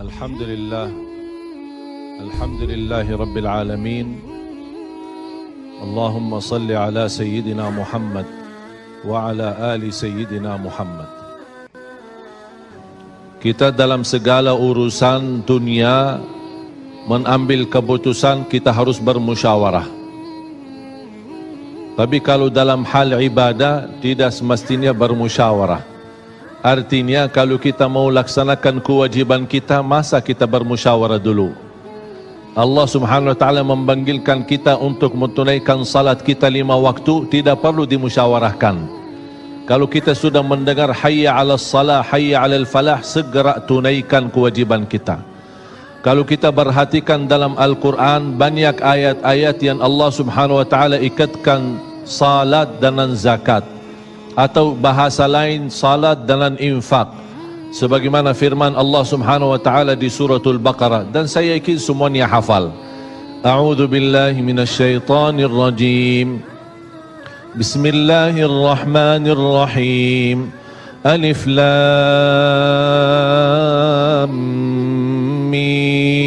Alhamdulillah, Alhamdulillahi Rabbil Alamin. Allahumma salli ala Sayyidina Muhammad wa ala ali Sayyidina Muhammad. Kita dalam segala urusan dunia mengambil keputusan, kita harus bermusyawarah. Tapi kalau dalam hal ibadah tidak semestinya bermusyawarah. Artinya kalau kita mau laksanakan kewajiban kita, masa kita bermusyawarah dulu? Allah Subhanahu wa taala memanggilkan kita untuk menunaikan salat kita 5 waktu, tidak perlu dimusyawarahkan. Kalau kita sudah mendengar hayya 'alas salah, hayya 'alal falah, segera tunaikan kewajiban kita. Kalau kita perhatikan dalam Al-Quran, banyak ayat-ayat yang Allah Subhanahu wa taala ikatkan salat dengan zakat, atau bahasa lain salat dengan infak, sebagaimana firman Allah Subhanahu wa taala di suratul Baqarah, dan saya yakin semuanya hafal. A'udzu billahi minasyaitonir rajim. Bismillahirrahmanirrahim. Alif lam mim.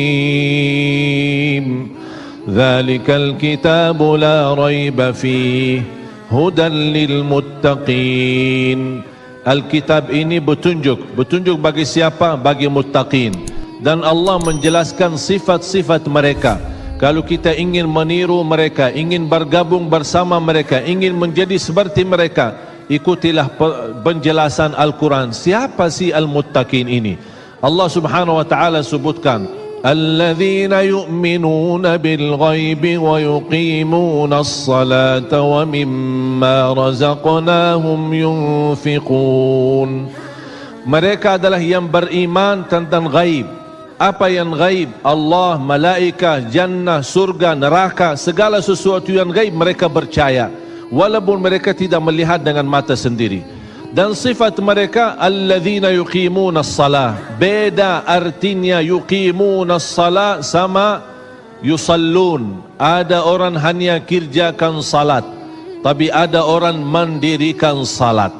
Dzalikal kitabu la raiba fihi hudan lil muttaqin. Alkitab ini petunjuk bagi siapa? Bagi muttaqin. Dan Allah menjelaskan sifat-sifat mereka. Kalau kita ingin meniru mereka, ingin bergabung bersama mereka, ingin menjadi seperti mereka, ikutilah penjelasan Al-Quran. Siapa sih al-muttaqin ini? Allah Subhanahu wa taala sebutkan, الذين يؤمنون بالغيب ويقيمون الصلاة ومما رزقناهم ينفقون. Mereka adalah yang beriman tentang gaib. Apa yang gaib? Allah, malaikat, jannah, surga, neraka, segala sesuatu yang gaib mereka percaya, walaupun mereka tidak melihat dengan mata sendiri. Dan sifat mereka alladzina yuqimuna as-salah. Beda artinya yuqimuna as-salah sama yusallun. Ada orang hanya kerjakan salat, tapi ada orang mendirikan salat.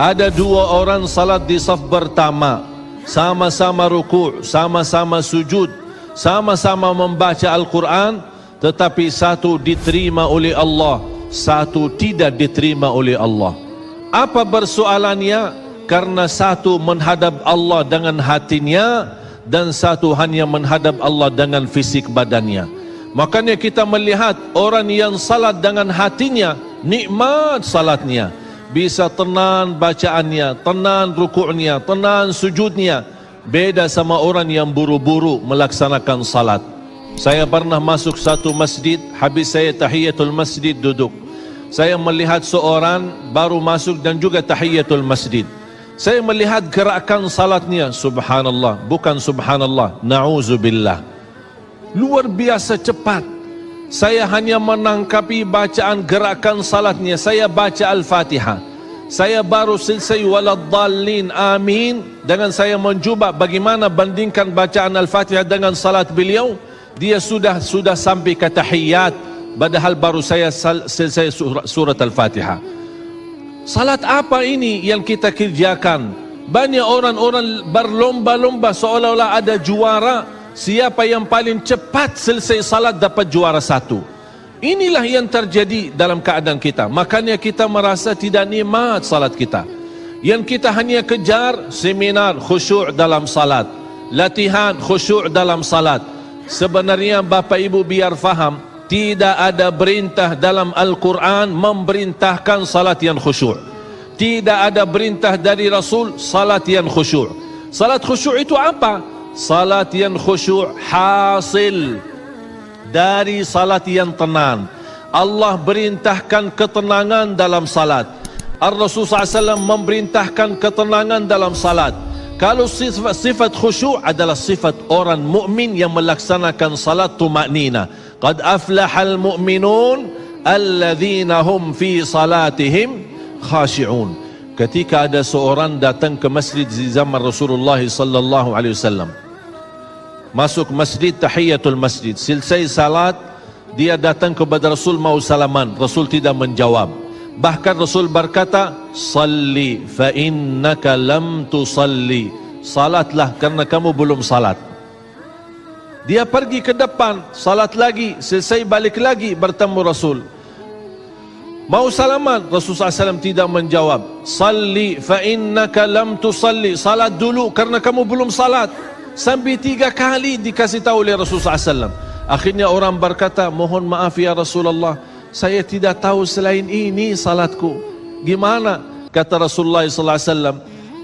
Ada 2 orang salat di saf pertama, sama-sama ruku', sama-sama sujud, sama-sama membaca Al-Quran, tetapi satu diterima oleh Allah, satu tidak diterima oleh Allah. Apa persoalannya? Karena satu menghadap Allah dengan hatinya, dan satu hanya menghadap Allah dengan fisik badannya. Makanya kita melihat orang yang salat dengan hatinya, nikmat salatnya, bisa tenang bacaannya, tenang rukuknya, tenang sujudnya. Beda sama orang yang buru-buru melaksanakan salat. Saya pernah masuk satu masjid, habis saya tahiyatul masjid duduk. Saya melihat seorang baru masuk dan juga tahiyatul masjid. Saya melihat gerakan salatnya, subhanallah, bukan subhanallah, na'udzubillah, luar biasa cepat. Saya hanya menangkapi bacaan gerakan salatnya. Saya baca Al-Fatihah, saya baru selesai waladdallin amin, dengan saya mencuba bagaimana bandingkan bacaan Al-Fatihah dengan salat beliau, dia sudah sampai ke tahiyat, padahal baru saya selesai surat Al-Fatihah. Salat apa ini yang kita kerjakan? Banyak orang-orang berlomba-lomba seolah-olah ada juara. Siapa yang paling cepat selesai salat dapat juara 1. Inilah yang terjadi dalam keadaan kita. Makanya kita merasa tidak nikmat salat kita. Yang kita hanya kejar seminar khusyuk dalam salat, latihan khusyuk dalam salat. Sebenarnya Bapak Ibu biar faham, tidak ada perintah dalam Al-Quran memerintahkan salat yang khusyuk. Tidak ada perintah dari Rasul salat yang khusyuk. Salat khusyuk itu apa? Salat yang khusyuk hasil dari salat yang tenang. Allah perintahkan ketenangan dalam salat. Ar-Rasul SAW memerintahkan ketenangan dalam salat. Kalau sifat khusyuk adalah sifat orang mukmin yang melaksanakan salat tumaknina. Qad aflahal mu'minun alladzina hum fi salatihim khashi'un. Ketika ada seorang datang ke masjid di zaman Rasulullah sallallahu alaihi wasallam, masuk masjid tahiyatul masjid, selesai salat dia datang kepada Rasul mau salaman, Rasul tidak menjawab. Bahkan Rasul berkata, salli fa innaka lam tusalli, salatlah karena kamu belum salat. Dia pergi ke depan, salat lagi, selesai balik lagi bertemu Rasul. Mau salaman, Rasulullah SAW tidak menjawab. Salli fa innaka lam tusalli, salat dulu karena kamu belum salat. Sampai 3 kali dikasih tahu oleh Rasulullah SAW. Akhirnya orang berkata, mohon maaf ya Rasulullah, saya tidak tahu selain ini salatku. Gimana? Kata Rasulullah SAW,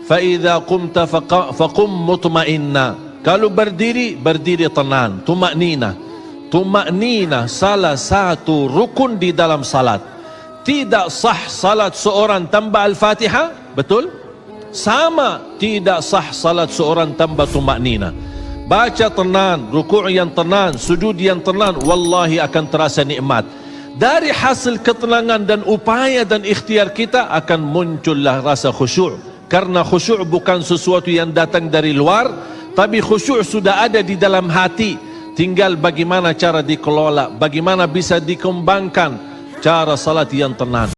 fa idza qumta faqum mutma'inna. Kalau berdiri, berdiri tenang, tumaknina. Tumaknina salah satu rukun di dalam salat. Tidak sah salat seorang tanpa Al-Fatihah, betul? Sama tidak sah salat seorang tanpa tumaknina. Baca tenang, rukuk yang tenang, sujud yang tenang, wallahi akan terasa nikmat. Dari hasil ketenangan dan upaya dan ikhtiar kita akan muncullah rasa khusyuk. Karena khusyuk bukan sesuatu yang datang dari luar, tapi khusyuk sudah ada di dalam hati. Tinggal bagaimana cara dikelola, bagaimana bisa dikembangkan cara salat yang tenang.